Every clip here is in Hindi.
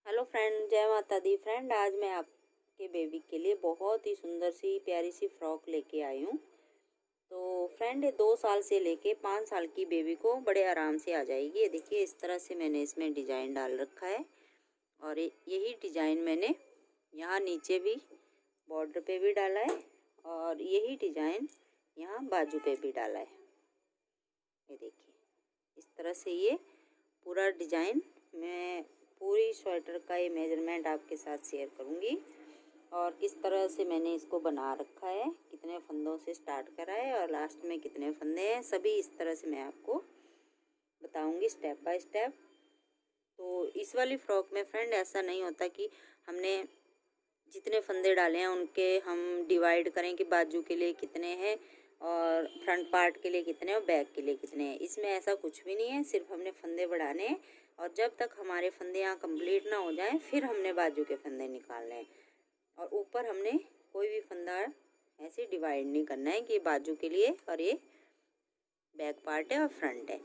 हेलो फ्रेंड, जय माता दी। फ्रेंड, आज मैं आपके बेबी के लिए बहुत ही सुंदर सी प्यारी सी फ्रॉक लेके आई हूँ। तो फ्रेंड, ये 2 साल से लेके 5 साल की बेबी को बड़े आराम से आ जाएगी। ये देखिए, इस तरह से मैंने इसमें डिजाइन डाल रखा है और यही डिजाइन मैंने यहाँ नीचे भी बॉर्डर पे भी डाला है और यही डिजाइन यहाँ बाजू पे भी डाला है। ये देखिए, इस तरह से ये पूरा डिजाइन मैं पूरी स्वेटर का ये मेजरमेंट आपके साथ शेयर करूंगी और किस तरह से मैंने इसको बना रखा है, कितने फंदों से स्टार्ट करा है और लास्ट में कितने फंदे हैं, सभी इस तरह से मैं आपको बताऊंगी स्टेप बाय स्टेप। तो इस वाली फ्रॉक में फ्रेंड ऐसा नहीं होता कि हमने जितने फंदे डाले हैं उनके हम डिवाइड करें कि बाजू के लिए कितने हैं और फ्रंट पार्ट के लिए कितने और बैक के लिए कितने हैं। इसमें ऐसा कुछ भी नहीं है, सिर्फ हमने फंदे बढ़ाने हैं और जब तक हमारे फंदे यहाँ कंप्लीट ना हो जाएं फिर हमने बाजू के फंदे निकालने हैं। और ऊपर हमने कोई भी फंदा ऐसे डिवाइड नहीं करना है कि बाजू के लिए और ये बैक पार्ट है और फ्रंट है।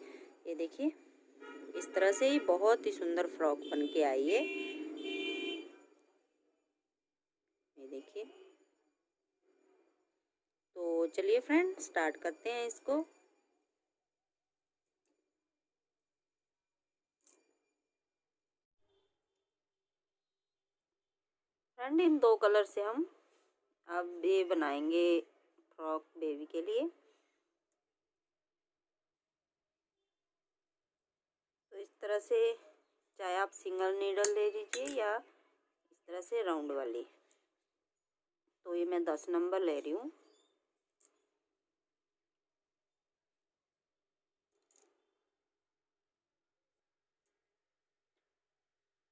ये देखिए, इस तरह से ही बहुत ही सुंदर फ्रॉक बन के आई है। ये देखिए, तो चलिए फ्रेंड स्टार्ट करते हैं इसको। फ्रेंड, इन 2 कलर से हम अब ये बनाएंगे फ्रॉक बेबी के लिए। तो इस तरह से चाहे आप सिंगल नीडल ले लीजिए या इस तरह से राउंड वाली। तो ये मैं 10 नंबर ले रही हूँ।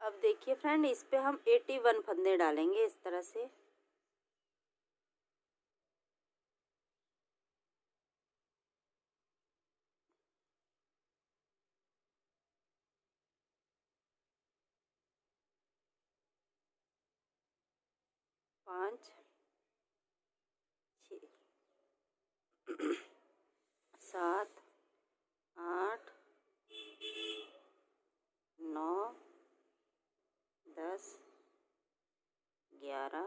अब देखिए फ्रेंड, इस पे हम 81 फंदे डालेंगे इस तरह से। पाँच, 6, 7, 8, 9, 10, 11,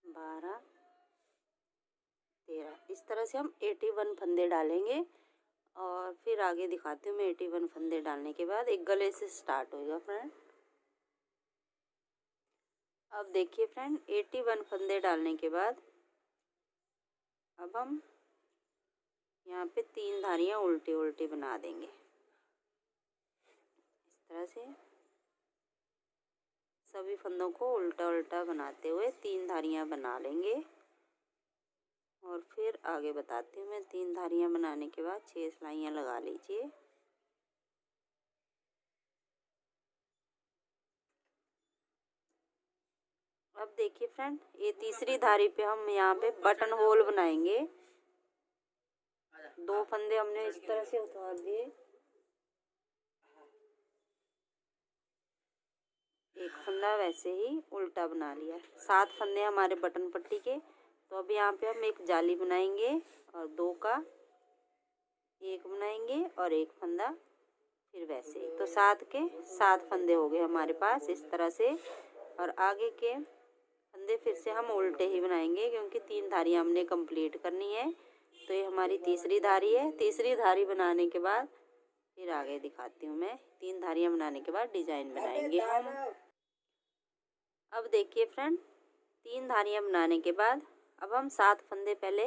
12, 13। इस तरह से हम 81 फंदे डालेंगे और फिर आगे दिखाती हूँ मैं। 81 फंदे डालने के बाद एक गले से स्टार्ट होगा फ्रेंड। अब देखिए फ्रेंड, 81 फंदे डालने के बाद अब हम यहाँ पे 3 धारियाँ उल्टी उल्टी बना देंगे इस तरह से। सभी फंदों को उल्टा उल्टा बनाते हुए 3 धारियाँ बना लेंगे और फिर आगे बताती हूँ मैं। 3 धारियाँ बनाने के बाद 6 सिलाइयाँ लगा लीजिए। अब देखिए फ्रेंड, ये तीसरी धारी पे हम यहाँ पे बटन होल बनाएंगे। 2 फंदे हमने इस तरह से उतार दिए, एक फंदा वैसे ही उल्टा बना लिया। 7 फंदे हमारे बटन पट्टी के। तो अब यहाँ पे हम एक जाली बनाएंगे और 2 का एक बनाएंगे और एक फंदा फिर वैसे ही। तो 7 के 7 फंदे हो गए हमारे पास इस तरह से। और आगे के फंदे फिर से हम उल्टे ही बनाएंगे क्योंकि 3 धारियाँ हमने कंप्लीट करनी है। तो ये हमारी तीसरी धारी है। तीसरी धारी बनाने के बाद फिर आगे दिखाती हूँ मैं। 3 धारियाँ बनाने के बाद डिजाइन बनाएंगे हम। अब देखिए फ्रेंड, 3 धारियाँ बनाने के बाद अब हम 7 फंदे पहले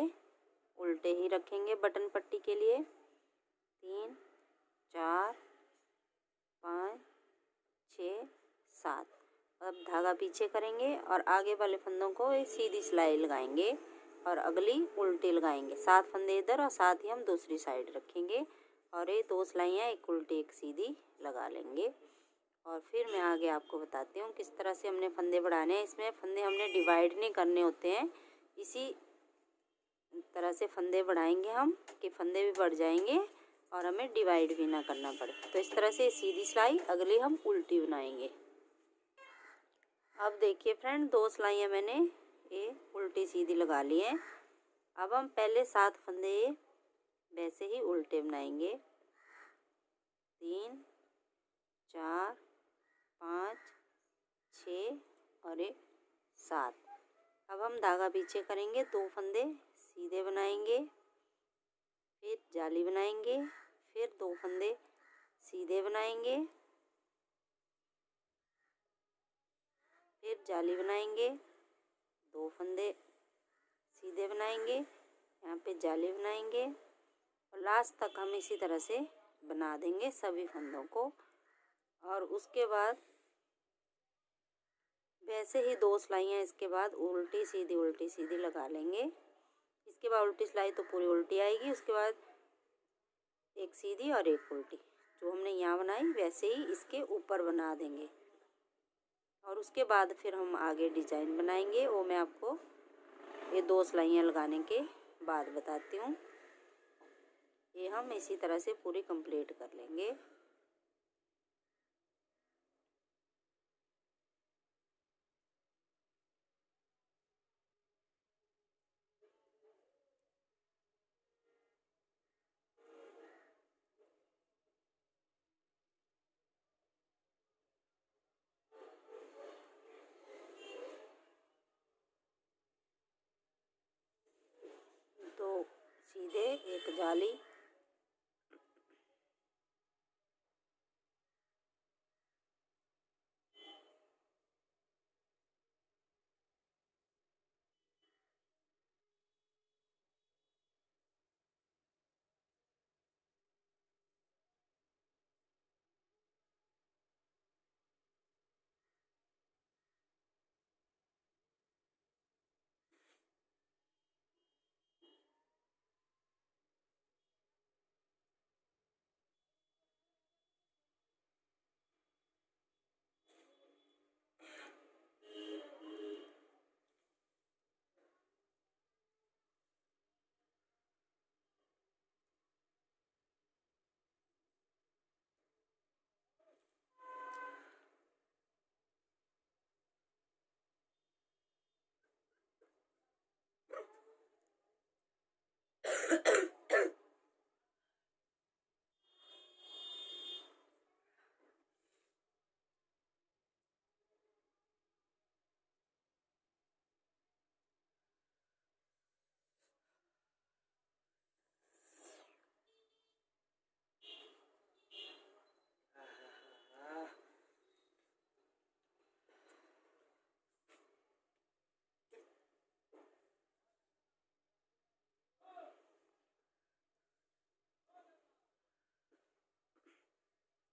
उल्टे ही रखेंगे बटन पट्टी के लिए। 3, 4, 5, 6, 7। अब धागा पीछे करेंगे और आगे वाले फंदों को एक सीधी सिलाई लगाएंगे और अगली उल्टी लगाएंगे। 7 फंदे इधर और 7 ही हम दूसरी साइड रखेंगे और ये 2 सिलाइयाँ एक उल्टी एक सीधी लगा लेंगे। और फिर मैं आगे आपको बताती हूँ किस तरह से हमने फंदे बढ़ाने हैं। इसमें फंदे हमने डिवाइड नहीं करने होते हैं, इसी तरह से फंदे बढ़ाएंगे हम कि फंदे भी बढ़ जाएंगे और हमें डिवाइड भी ना करना पड़े। तो इस तरह से सीधी सिलाई, अगली हम उल्टी बनाएंगे। अब देखिए फ्रेंड, 2 सिलाइयाँ मैंने ये उल्टी सीधी लगा ली हैं। अब हम पहले 7 फंदे वैसे ही उल्टे बनाएंगे। 3, 4, 5, और एक 7। अब हम धागा पीछे करेंगे, 2 फंदे सीधे बनाएंगे, फिर जाली बनाएंगे, फिर 2 फंदे सीधे बनाएंगे, फिर जाली बनाएंगे, 2 फंदे सीधे बनाएंगे, यहाँ पे जाली बनाएंगे और लास्ट तक हम इसी तरह से बना देंगे सभी फंदों को। और उसके बाद वैसे ही 2 सिलाइयाँ इसके बाद उल्टी सीधी लगा लेंगे। इसके बाद उल्टी सिलाई तो पूरी उल्टी आएगी, उसके बाद एक सीधी और एक उल्टी जो हमने यहाँ बनाई वैसे ही इसके ऊपर बना देंगे। और उसके बाद फिर हम आगे डिजाइन बनाएंगे, वो मैं आपको ये 2 सिलाइयाँ लगाने के बाद बताती हूँ। ये हम इसी तरह से पूरी कंप्लीट कर लेंगे। तो सीधे एक जाली,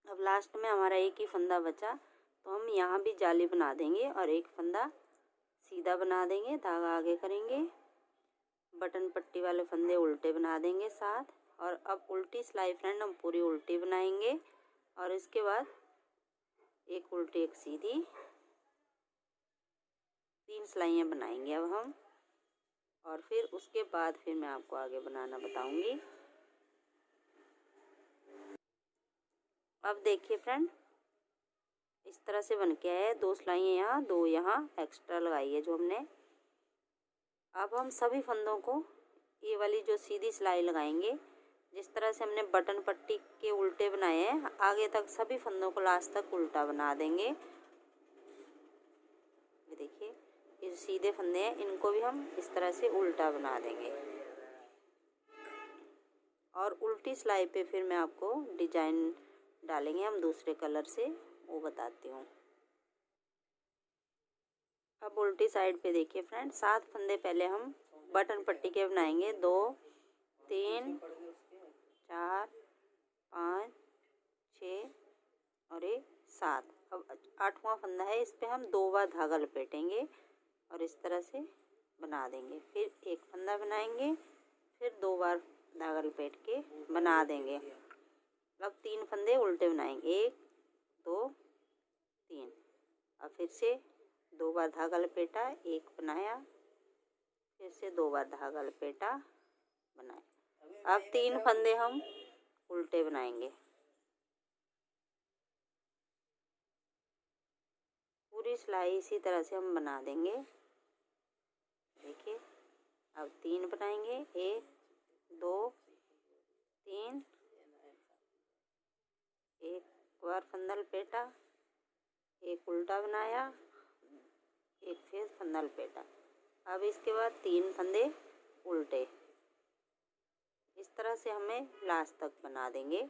अब लास्ट में हमारा एक ही फंदा बचा, तो हम यहाँ भी जाली बना देंगे और एक फंदा सीधा बना देंगे, धागा आगे करेंगे, बटन पट्टी वाले फंदे उल्टे बना देंगे साथ। और अब उल्टी सिलाई फ्रेंड हम पूरी उल्टी बनाएंगे और इसके बाद एक उल्टी एक सीधी, 3 सिलाइयाँ बनाएंगे अब हम। और फिर उसके बाद फिर मैं आपको आगे बनाना बताऊंगी। अब देखिए फ्रेंड, इस तरह से बन के आया है। 2 सिलाइयाँ यहाँ, 2 यहाँ एक्स्ट्रा लगाई है जो हमने। अब हम सभी फंदों को ये वाली जो सीधी सिलाई लगाएंगे, जिस तरह से हमने बटन पट्टी के उल्टे बनाए हैं, आगे तक सभी फंदों को लास्ट तक उल्टा बना देंगे। ये देखिए, ये जो सीधे फंदे हैं इनको भी हम इस तरह से उल्टा बना देंगे। और उल्टी सिलाई पे फिर मैं आपको डिजाइन डालेंगे हम दूसरे कलर से, वो बताती हूँ। अब उल्टी साइड पे देखिए फ्रेंड, 7 फंदे पहले हम बटन पट्टी के बनाएंगे। 2 3 4 5 6 और एक 7। अब 8वां फंदा है, इस पे हम 2 बार धागा लपेटेंगे और इस तरह से बना देंगे। फिर एक फंदा बनाएंगे, फिर 2 बार धागा लपेट के बना देंगे। अब 3 फंदे उल्टे बनाएंगे, 1 2 3। अब फिर से 2 बार धागा लपेटा, एक बनाया, फिर से 2 बार धागा लपेटा, बनाया। अब 3 फंदे हम उल्टे बनाएंगे। पूरी सिलाई इसी तरह से हम बना देंगे। देखिए, अब 3 बनाएंगे, 1 2 3, एक बार फंदा लपेटा, एक उल्टा बनाया, एक फिर फंदा लपेटा। अब इसके बाद 3 फंदे उल्टे। इस तरह से हमें लास्ट तक बना देंगे।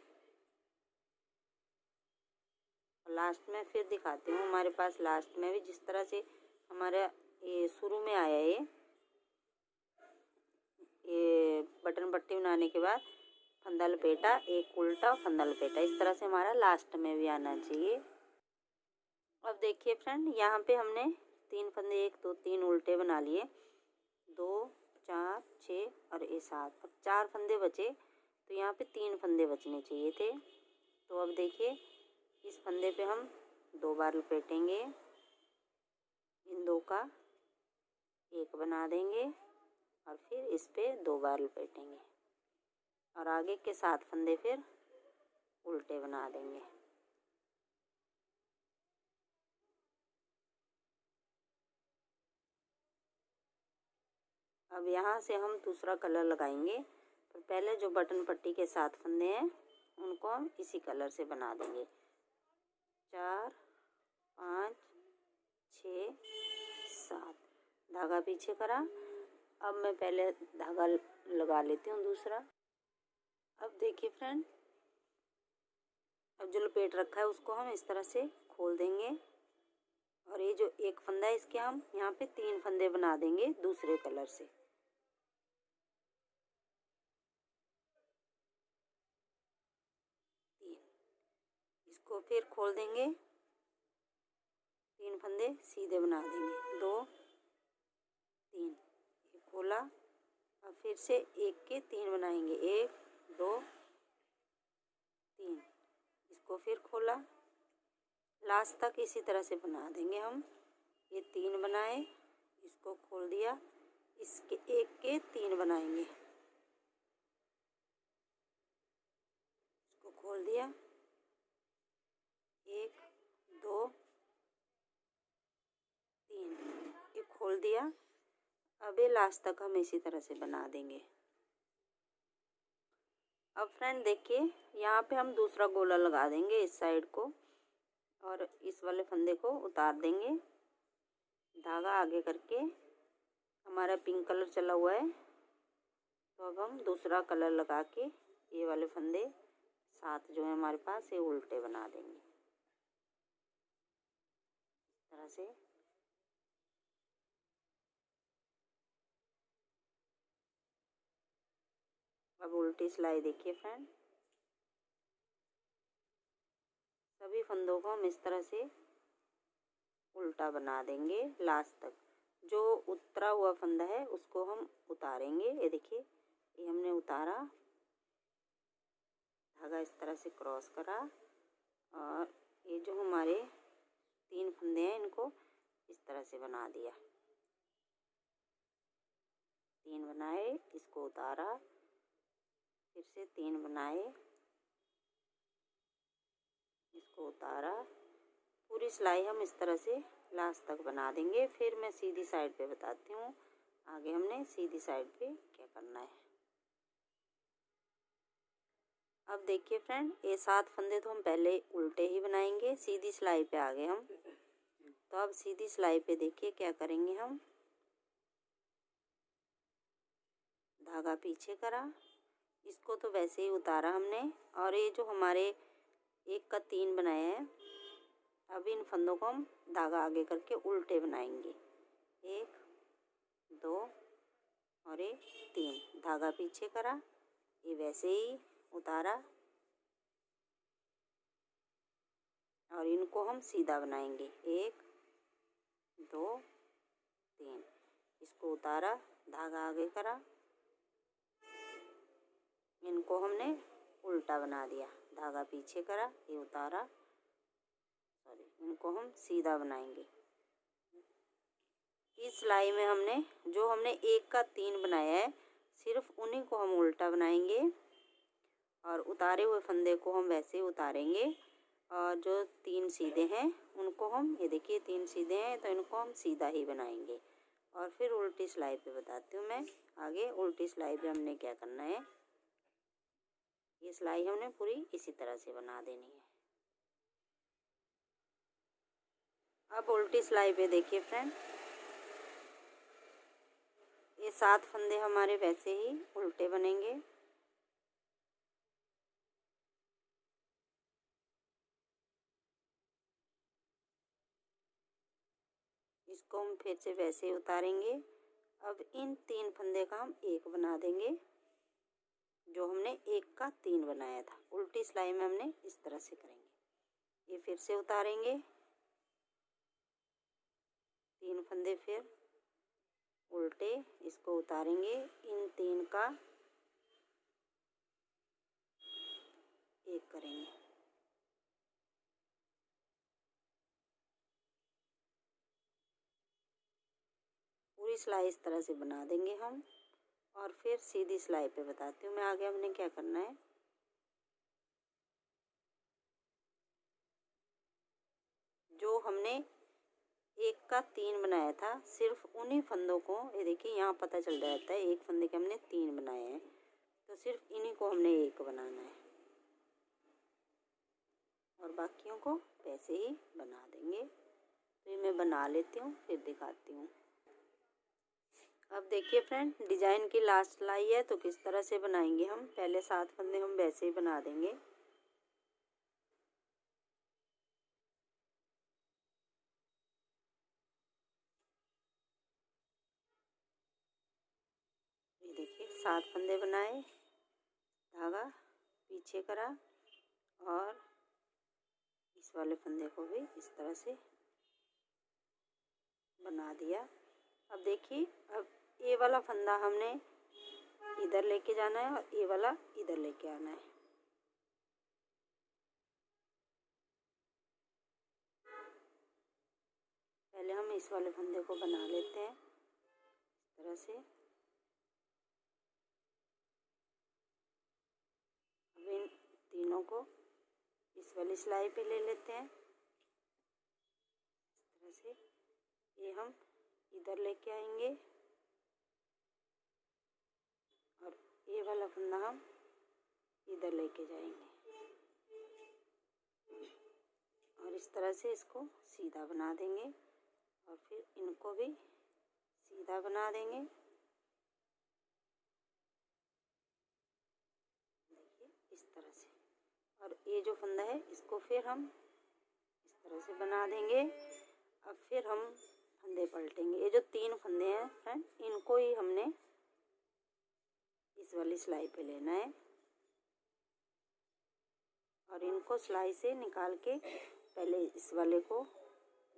लास्ट में फिर दिखाती हूँ हमारे पास लास्ट में भी जिस तरह से हमारा ये शुरू में आया ये बटन पट्टी बनाने के बाद फंदा लपेटा, एक उल्टा, फंदा लपेटा, इस तरह से हमारा लास्ट में भी आना चाहिए। अब देखिए फ्रेंड, यहाँ पे हमने 3 फंदे 1 2 3 उल्टे बना लिए, 2 4 6 और ये 7। अब 4 फंदे बचे, तो यहाँ पे 3 फंदे बचने चाहिए थे। तो अब देखिए इस फंदे पे हम 2 बार लपेटेंगे, इन 2 का एक बना देंगे और फिर इस पे 2 बार लपेटेंगे और आगे के 7 फंदे फिर उल्टे बना देंगे। अब यहाँ से हम दूसरा कलर लगाएंगे, तो पहले जो बटन पट्टी के 7 फंदे हैं उनको हम इसी कलर से बना देंगे। 4 5 6 7, धागा पीछे करा। अब मैं पहले धागा लगा लेती हूँ दूसरा। अब देखिए फ्रेंड, अब जो लपेट रखा है उसको हम इस तरह से खोल देंगे और ये जो एक फंदा है इसके हम यहाँ पे 3 फंदे बना देंगे दूसरे कलर से। इसको फिर खोल देंगे, 3 फंदे सीधे बना देंगे, 2 3, ये खोला। अब फिर से एक के 3 बनाएंगे, 1 2 3, इसको फिर खोला, लास्ट तक इसी तरह से बना देंगे हम। ये 3 बनाए, इसको खोल दिया, इसके एक के 3 बनाएंगे, इसको खोल दिया, 1 2 3, ये खोल दिया। अब ये लास्ट तक हम इसी तरह से बना देंगे। अब फ्रेंड देखिए, यहाँ पे हम दूसरा गोला लगा देंगे इस साइड को और इस वाले फंदे को उतार देंगे, धागा आगे करके। हमारा पिंक कलर चला हुआ है, तो अब हम दूसरा कलर लगा के ये वाले फंदे 7 जो है हमारे पास ये उल्टे बना देंगे इस तरह से। अब उल्टी सिलाई देखिए फ्रेंड, सभी फंदों को हम इस तरह से उल्टा बना देंगे लास्ट तक। जो उतरा हुआ फंदा है उसको हम उतारेंगे। ये देखिए, ये हमने उतारा, धागा इस तरह से क्रॉस करा और ये जो हमारे 3 फंदे हैं इनको इस तरह से बना दिया। 3 बनाए, इसको उतारा, फिर से 3 बनाए, इसको उतारा। पूरी सिलाई हम इस तरह से लास्ट तक बना देंगे। फिर मैं सीधी साइड पे बताती हूँ आगे हमने सीधी साइड पे क्या करना है। अब देखिए फ्रेंड, ये 7 फंदे तो हम पहले उल्टे ही बनाएंगे, सीधी सिलाई पे आ गए हम। तो अब सीधी सिलाई पे देखिए क्या करेंगे हम, धागा पीछे करा, इसको तो वैसे ही उतारा हमने और ये जो हमारे 1 का 3 बनाया है, अब इन फंदों को हम धागा आगे करके उल्टे बनाएंगे, 1 2 और ये 3, धागा पीछे करा, ये वैसे ही उतारा और इनको हम सीधा बनाएंगे, 1 2 3, इसको उतारा, धागा आगे करा, इनको हमने उल्टा बना दिया, धागा पीछे करा, ये उतारा, सॉरी, इनको हम सीधा बनाएंगे। इस सिलाई में हमने 1 का 3 बनाया है, सिर्फ उन्हीं को हम उल्टा बनाएंगे और उतारे हुए फंदे को हम वैसे ही उतारेंगे और जो 3 सीधे हैं उनको हम, ये देखिए 3 सीधे हैं तो इनको हम सीधा ही बनाएंगे। और फिर उल्टी सिलाई पे बताती हूँ मैं आगे। उल्टी सिलाई पे हमने क्या करना है, ये सिलाई हमने पूरी इसी तरह से बना देनी है। अब उल्टी सिलाई पे देखिए फ्रेंड, 7 फंदे हमारे वैसे ही उल्टे बनेंगे। इसको हम फिर से वैसे ही उतारेंगे। अब इन 3 फंदे का हम एक बना देंगे, जो हमने एक का 3 बनाया था। उल्टी सिलाई में हमने इस तरह से करेंगे। ये फिर से उतारेंगे, 3 फंदे फिर उल्टे, इसको उतारेंगे, इन 3 का एक करेंगे। पूरी सिलाई इस तरह से बना देंगे हम। और फिर सीधी सिलाई पे बताती हूँ मैं आगे हमने क्या करना है। जो हमने एक का 3 बनाया था, सिर्फ उन्हीं फंदों को, ये देखिए यहाँ पता चल जाता है एक फंदे के हमने 3 बनाए हैं, तो सिर्फ इन्हीं को हमने एक बनाना है और बाकियों को वैसे ही बना देंगे। तो ये मैं बना लेती हूँ फिर दिखाती हूँ। अब देखिए फ्रेंड, डिजाइन की लास्ट सिलाई है तो किस तरह से बनाएंगे हम। पहले 7 फंदे हम वैसे ही बना देंगे। ये देखिए 7 फंदे बनाए, धागा पीछे करा और इस वाले फंदे को भी इस तरह से बना दिया। अब देखिए, अब ये वाला फंदा हमने इधर लेके जाना है और ये वाला इधर लेके आना है। पहले हम इस वाले फंदे को बना लेते हैं इस तरह से। अब इन तीनों को इस वाली सिलाई पे ले लेते हैं इस तरह से। ये हम इधर लेके आएंगे और ये वाला फंदा हम इधर लेके जाएंगे और इस तरह से इसको सीधा बना देंगे और फिर इनको भी सीधा बना देंगे। देखिए इस तरह से। और ये जो फंदा है इसको फिर हम इस तरह से बना देंगे। अब फिर हम फंदे पलटेंगे। ये जो 3 फंदे हैं फ्रेंड, इनको ही हमने इस वाली सिलाई पे लेना है और इनको सिलाई से निकाल के पहले इस वाले को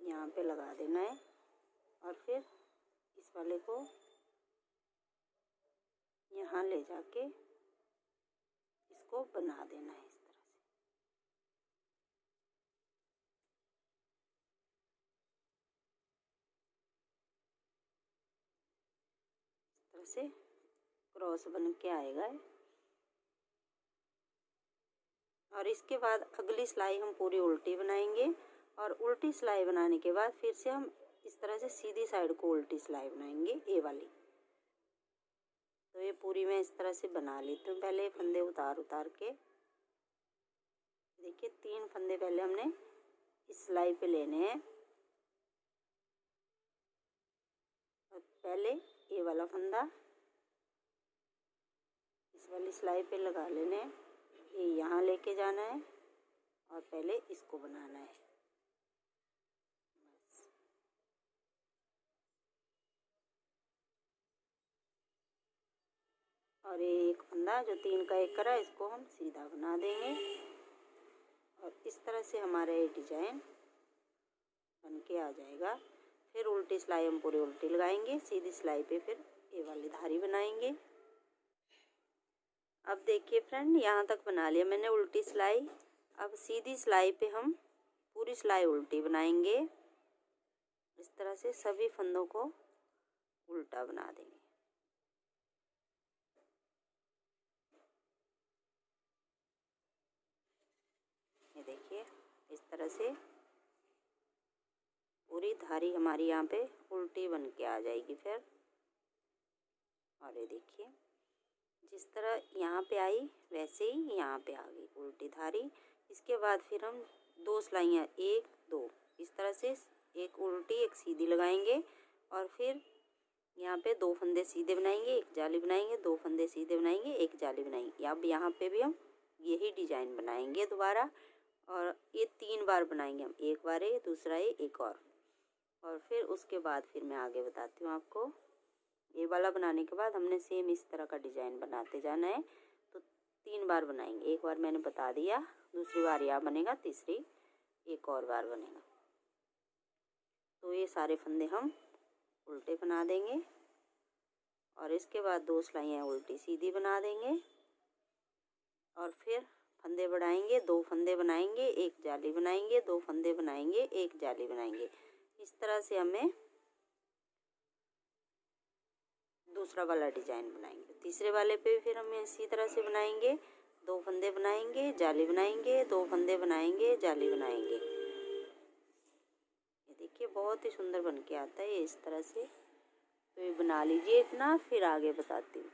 यहाँ पे लगा देना है और फिर इस वाले को यहाँ ले जाके इसको बना देना है इस तरह से। इस तरह से क्रॉस बन के आएगा। और इसके बाद अगली सिलाई हम पूरी उल्टी बनाएंगे और उल्टी सिलाई बनाने के बाद फिर से हम इस तरह से सीधी साइड को उल्टी सिलाई बनाएंगे, ये वाली। तो ये पूरी मैं इस तरह से बना लेती हूँ। पहले फंदे उतार के देखिए 3 फंदे पहले हमने इस सिलाई पे लेने हैं और पहले ये वाला फंदा इस वाली सिलाई पे लगा लेने हैं, ये यहाँ लेके जाना है और पहले इसको बनाना है। और ये एक फंदा जो 3 का 1 करा, इसको हम सीधा बना देंगे और इस तरह से हमारा ये डिजाइन बन के आ जाएगा। फिर उल्टी सिलाई हम पूरी उल्टी लगाएंगे, सीधी सिलाई पे फिर ये वाली धारी बनाएंगे। अब देखिए फ्रेंड, यहाँ तक बना लिया मैंने उल्टी सिलाई। अब सीधी सिलाई पे हम पूरी सिलाई उल्टी बनाएंगे। इस तरह से सभी फंदों को उल्टा बना देंगे। ये देखिए इस तरह से पूरी धारी हमारी यहाँ पे उल्टी बन के आ जाएगी फिर। और ये देखिए जिस तरह यहाँ पे आई वैसे ही यहाँ पे आ गई उल्टी धारी। इसके बाद फिर हम 2 सिलाइयाँ 1 2 इस तरह से एक उल्टी एक सीधी लगाएंगे और फिर यहाँ पे 2 फंदे सीधे बनाएंगे, एक जाली बनाएंगे, 2 फंदे सीधे बनाएंगे, एक जाली बनाएंगे। अब यहाँ पे भी हम यही डिजाइन बनाएंगे दोबारा, और ये 3 बार बनाएंगे हम, एक बार ये, दूसरा ये, एक और फिर उसके बाद फिर मैं आगे बताती हूँ आपको। ये वाला बनाने के बाद हमने सेम इस तरह का डिजाइन बनाते जाना है। तो 3 बार बनाएंगे, एक बार मैंने बता दिया, दूसरी बार यहाँ बनेगा, तीसरी एक और बार बनेगा। तो ये सारे फंदे हम उल्टे बना देंगे और इसके बाद 2 सिलाइयाँ उल्टी सीधी बना देंगे और फिर फंदे बढ़ाएंगे, 2 फंदे बनाएंगे, एक जाली बनाएंगे, 2 फंदे बनाएंगे, एक जाली बनाएंगे। इस तरह से हमें दूसरा वाला डिजाइन बनाएंगे। तीसरे वाले पे फिर हम इसी तरह से बनाएंगे, 2 फंदे बनाएंगे, जाली बनाएंगे, 2 फंदे बनाएंगे, जाली बनाएंगे। ये देखिए बहुत ही सुंदर बन के आता है ये इस तरह से। तो ये बना लीजिए इतना, फिर आगे बताती हूँ।